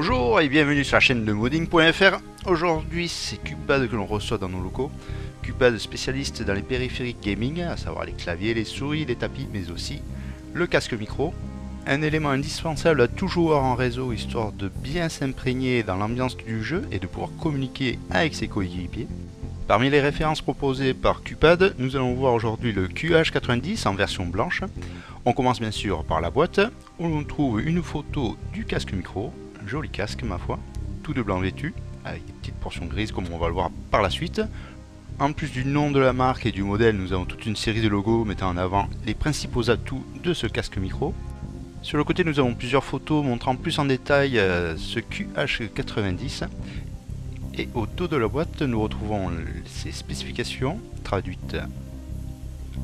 Bonjour et bienvenue sur la chaîne de modding.fr. Aujourd'hui c'est Cupad que l'on reçoit dans nos locaux. Cupad spécialiste dans les périphériques gaming, à savoir les claviers, les souris, les tapis, mais aussi le casque micro. Un élément indispensable à tout joueur en réseau, histoire de bien s'imprégner dans l'ambiance du jeu et de pouvoir communiquer avec ses coéquipiers. Parmi les références proposées par Cupad, nous allons voir aujourd'hui le QH90 en version blanche. On commence bien sûr par la boîte, où l'on trouve une photo du casque micro. Joli casque ma foi, tout de blanc vêtu, avec des petites portions grises comme on va le voir par la suite. En plus du nom de la marque et du modèle, nous avons toute une série de logos mettant en avant les principaux atouts de ce casque micro. Sur le côté, nous avons plusieurs photos montrant plus en détail ce QH90. Et au dos de la boîte, nous retrouvons ses spécifications traduites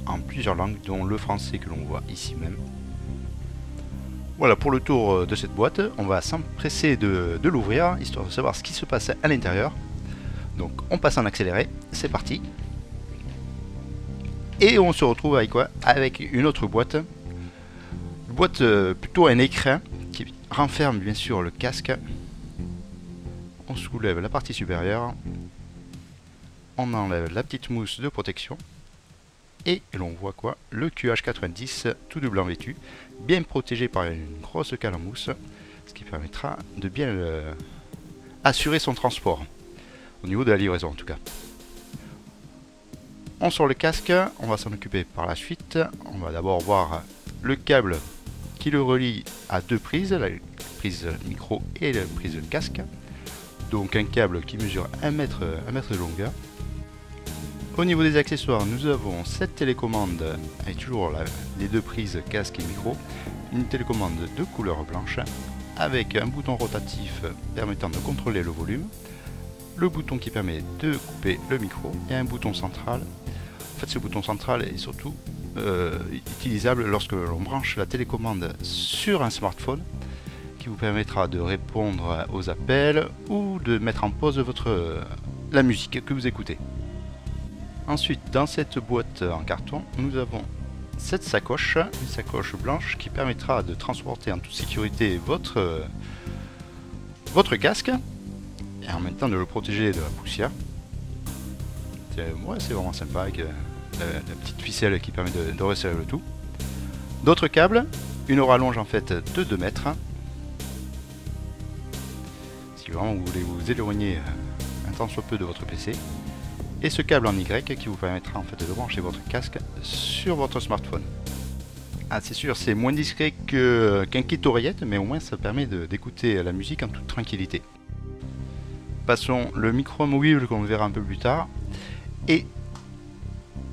en plusieurs langues, dont le français que l'on voit ici même. Voilà pour le tour de cette boîte. On va s'empresser de l'ouvrir, histoire de savoir ce qui se passe à l'intérieur. Donc on passe en accéléré, c'est parti. Et on se retrouve avec quoi? Avec une autre boîte. Une boîte plutôt un écrin qui renferme bien sûr le casque. On soulève la partie supérieure. On enlève la petite mousse de protection. Et l'on voit quoi? Le QH90 tout de blanc vêtu, bien protégé par une grosse cale en mousse, ce qui permettra de bien assurer son transport, au niveau de la livraison en tout cas. On sort le casque, on va s'en occuper par la suite. On va d'abord voir le câble qui le relie à deux prises, la prise micro et la prise casque. Donc un câble qui mesure 1 mètre de longueur. Au niveau des accessoires, nous avons cette télécommande avec toujours les deux prises casque et micro, une télécommande de couleur blanche avec un bouton rotatif permettant de contrôler le volume, le bouton qui permet de couper le micro et un bouton central. En fait, ce bouton central est surtout utilisable lorsque l'on branche la télécommande sur un smartphone, qui vous permettra de répondre aux appels ou de mettre en pause la musique que vous écoutez. Ensuite, dans cette boîte en carton, nous avons cette sacoche, une sacoche blanche qui permettra de transporter en toute sécurité votre casque et en même temps de le protéger de la poussière. C'est vraiment sympa avec la petite ficelle qui permet de resserrer le tout. D'autres câbles, une rallonge en fait de 2 mètres. Si vraiment vous voulez vous éloigner un tant soit peu de votre PC. Et ce câble en Y qui vous permettra en fait de brancher votre casque sur votre smartphone. Ah, c'est sûr, c'est moins discret qu'un kit oreillette, mais au moins ça permet d'écouter la musique en toute tranquillité. Passons le micro amovible qu'on verra un peu plus tard. Et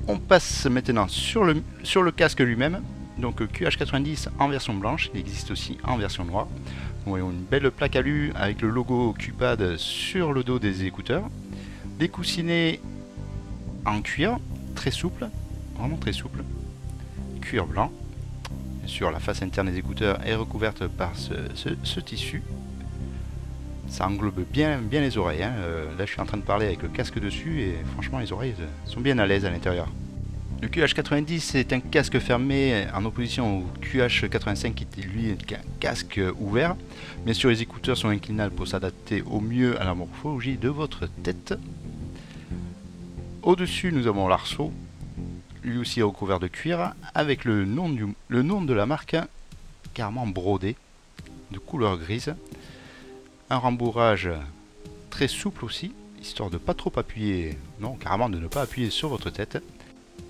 on passe maintenant sur le casque lui-même. Donc QH90 en version blanche, il existe aussi en version noire. Nous voyons une belle plaque alu avec le logo Cupad sur le dos des écouteurs. Des coussinets en cuir, très souple, vraiment très souple, cuir blanc. Bien sûr, la face interne des écouteurs est recouverte par ce tissu. Ça englobe bien les oreilles. Hein. Là, je suis en train de parler avec le casque dessus et franchement, les oreilles sont bien à l'aise à l'intérieur. Le QH90 est un casque fermé en opposition au QH85 qui est lui un casque ouvert. Bien sûr, les écouteurs sont inclinables pour s'adapter au mieux à la morphologie de votre tête. Au-dessus, nous avons l'arceau, lui aussi recouvert de cuir, avec le nom de la marque carrément brodé, de couleur grise. Un rembourrage très souple aussi, histoire de ne pas trop appuyer, non, carrément de ne pas appuyer sur votre tête.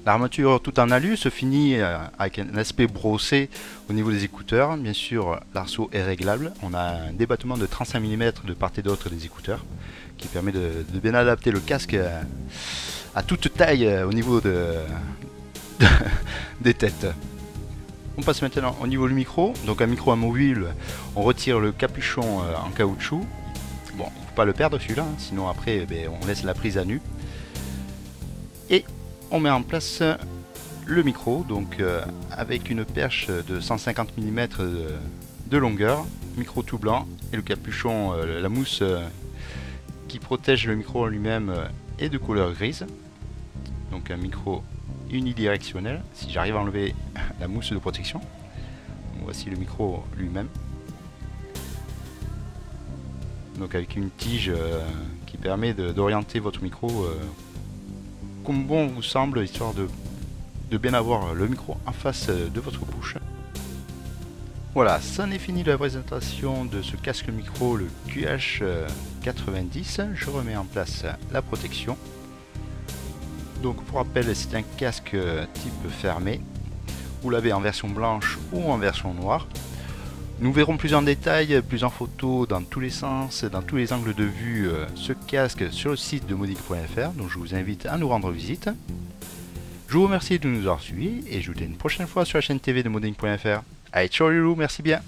L'armature tout en alu se finit avec un aspect brossé au niveau des écouteurs. Bien sûr, l'arceau est réglable. On a un débattement de 35 mm de part et d'autre des écouteurs qui permet de bien adapter le casque à toute taille au niveau des têtes. On passe maintenant au niveau du micro. Donc un micro amovible, on retire le capuchon en caoutchouc. Bon, il ne faut pas le perdre celui-là, hein, sinon après on laisse la prise à nu. Et on met en place le micro, donc avec une perche de 150 mm de longueur, micro tout blanc, et le capuchon, la mousse qui protège le micro lui-même est de couleur grise. Donc un micro unidirectionnel, si j'arrive à enlever la mousse de protection. Voici le micro lui-même. donc avec une tige qui permet d'orienter votre micro comme bon vous semble, histoire de bien avoir le micro en face de votre bouche. Voilà, ça en est fini de la présentation de ce casque micro, le QH90. Je remets en place la protection. Donc pour rappel, c'est un casque type fermé. Vous l'avez en version blanche ou en version noire. Nous verrons plus en détail, plus en photo, dans tous les sens, dans tous les angles de vue, ce casque sur le site de Moding.fr. Donc je vous invite à nous rendre visite. Je vous remercie de nous avoir suivis et je vous dis une prochaine fois sur la chaîne TV de Moding.fr. Allez, ciao les loups, merci bien.